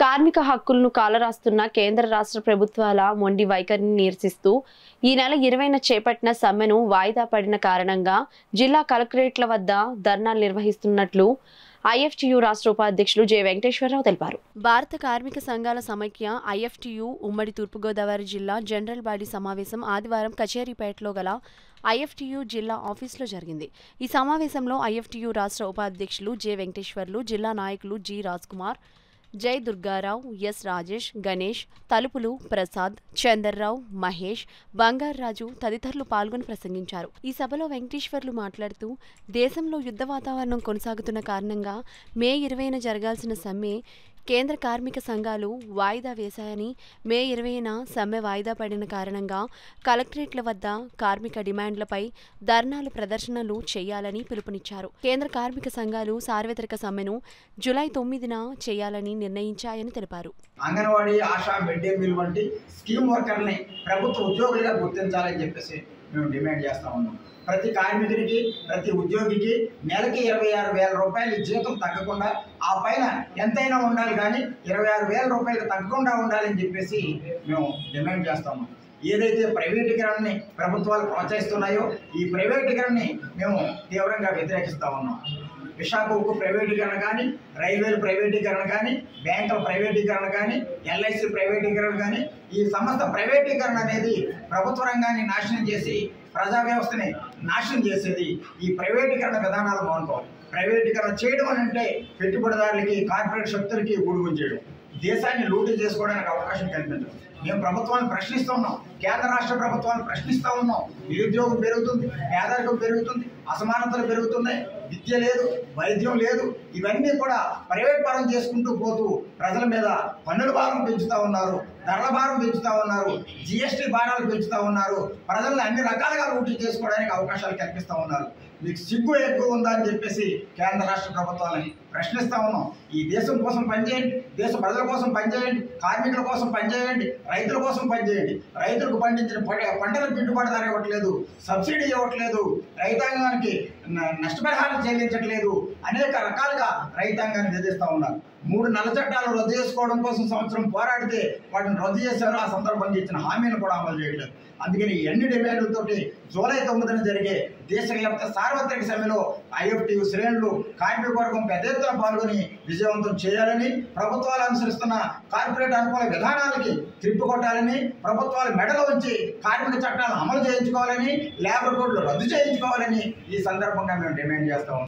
కార్మిక హక్కులను కాలరాస్తున్న కేంద్ర రాష్ట్ర ప్రభుత్వాల మొండి వైఖరిని నిరసిస్తూ ఈ నెల 20న చేపట్టిన సమ్మెను వాయిదా పడిన కారణంగా జిల్లా కలెక్టరేట్ల వద్ద ధర్నాలు నిర్వహిస్తున్నట్లు ఐఎఫ్టియు రాష్ట్ర ఉపాధ్యక్షులు జె వెంకటేశ్వరరావు తెలిపారు. భారత కార్మిక సంఘాల సమైక్య ఐఎఫ్టియు ఉమ్మడి తూర్పుగోదావరి జిల్లా జనరల్ బాడీ సమావేశం ఆదివారం కచేరీపేటలో గల ఐఎఫ్టియు జిల్లా ఆఫీసులో జరిగింది. ఈ సమావేశంలో ఐఎఫ్టియు రాష్ట్ర ఉపాధ్యక్షులు జె వెంకటేశ్వర్లు, జిల్లా నాయకులు జి రాజ్కుమార్, జై దుర్గారావు, ఎస్ రాజేష్, గణేష్, తలుపులు ప్రసాద్, చందర్రావు, మహేష్, బంగారాజు తదితరులు పాల్గొని ప్రసంగించారు. ఈ సభలో వెంకటేశ్వర్లు మాట్లాడుతూ దేశంలో యుద్ధ వాతావరణం కొనసాగుతున్న కారణంగా మే 20న జరగాల్సిన సమ్మె కేంద్ర కార్మిక సంఘాలు వాయిదా వేశాయని, మే 20న సమ్మె వాయిదా పడిన కారణంగా కలెక్టరేట్ల వద్ద కార్మిక డిమాండ్లపై ధర్నాలు ప్రదర్శనలు చేయాలని పిలుపునిచ్చారు. కేంద్ర కార్మిక సంఘాలు సార్వత్రిక సమ్మెను జూలై 9న చేయాలని నిర్ణయించాయని తెలిపారు. Anganwadi, ASHA, mid day meal వంటి స్కీమ్ వర్కర్ని ప్రభుత్వ ఉద్యోగులుగా గుర్తించాలని చెప్పేసి మేము డిమాండ్ చేస్తా ఉన్నాం. ప్రతి కార్మికుడికి, ప్రతి ఉద్యోగికి నెలకి 26,000 రూపాయలు జీతం తగ్గకుండా, ఆ పైన ఎంతైనా ఉండాలి కానీ 26,000 రూపాయలు తగ్గకుండా ఉండాలని చెప్పేసి మేము డిమాండ్ చేస్తాము. ఏదైతే ప్రైవేటీకరణని ప్రభుత్వాలు ప్రోత్సహిస్తున్నాయో ఈ ప్రైవేటీకరణని మేము తీవ్రంగా వ్యతిరేకిస్తూ ఉన్నాం. విశాఖ ఉక్కు ప్రైవేటీకరణ కానీ, రైల్వేల ప్రైవేటీకరణ కానీ, బ్యాంకుల ప్రైవేటీకరణ కానీ, ఎల్ఐసి ప్రైవేటీకరణ కానీ, ఈ సమస్త ప్రైవేటీకరణ అనేది ప్రభుత్వ రంగాన్ని నాశనం చేసి ప్రజా వ్యవస్థని నాశనం చేసేది. ఈ ప్రైవేటీకరణ విధానాలు బాగుంటాయి. ప్రైవేటీకరణ చేయడం అని అంటే పెట్టుబడిదారులకి, కార్పొరేట్ శక్తులకి గూడుగుం చేయడం, దేశాన్ని లూటీ చేసుకోవడానికి అవకాశం కల్పించడం. మేము ప్రభుత్వాన్ని ప్రశ్నిస్తూ ఉన్నాం, కేంద్ర రాష్ట్ర ప్రభుత్వాన్ని ప్రశ్నిస్తూ ఉన్నాం. నిరుద్యోగం పెరుగుతుంది, పేదరికం పెరుగుతుంది, అసమానతలు పెరుగుతున్నాయి, విద్య లేదు, వైద్యం లేదు. ఇవన్నీ కూడా ప్రైవేట్ పరం చేసుకుంటూ పోతూ ప్రజల మీద పన్నుల భారం పెంచుతూ ఉన్నారు, ధరల భారం పెంచుతూ ఉన్నారు, జిఎస్టీ భారాలు పెంచుతూ ఉన్నారు, ప్రజల్ని అన్ని రకాలుగా లూటీ చేసుకోవడానికి అవకాశాలు కల్పిస్తూ ఉన్నారు. మీకు సిగ్గు ఎక్కువ ఉందా అని చెప్పేసి కేంద్ర రాష్ట్ర ప్రభుత్వాలని ప్రశ్నిస్తూ ఉన్నాం. ఈ దేశం కోసం పనిచేయండి, దేశ ప్రజల కోసం పనిచేయండి, కార్మికుల కోసం పనిచేయండి, రైతుల కోసం పనిచేయండి. రైతులకు పండించిన పంటలకు గిట్టుబాటు ధర ఇవ్వట్లేదు, సబ్సిడీ ఇవ్వట్లేదు, రైతాంగానికి నష్టపరిహారం చెల్లించట్లేదు, అనేక రకాలుగా రైతాంగాన్ని వేధిస్తూ ఉన్నారు. 3 నల్ల చట్టాలు రద్దు చేసుకోవడం కోసం సంవత్సరం పోరాడితే వాటిని రద్దు చేశారు. ఆ సందర్భంగా ఇచ్చిన హామీలను కూడా అమలు చేయట్లేదు. అందుకని ఎన్ని డిమాండ్లతోటి జూలై 9న జరిగే దేశవ్యాప్త సార్వత్రిక సమ్మెలో ఐఎఫ్టియు శ్రేణులు, కార్మిక వర్గం పెద్ద ఎత్తున పాల్గొని విజయవంతం చేయాలని, ప్రభుత్వాలు అనుసరిస్తున్న కార్పొరేట్ అనుకూల విధానాలకి త్రిప్పుకొట్టాలని, ప్రభుత్వాలు మెడలు ఉంచి కార్మిక చట్టాలను అమలు చేయించుకోవాలని, లేబర్ కోడ్లు రద్దు చేయించుకోవాలని ఈ సందర్భంగా మేము డిమాండ్ చేస్తాం.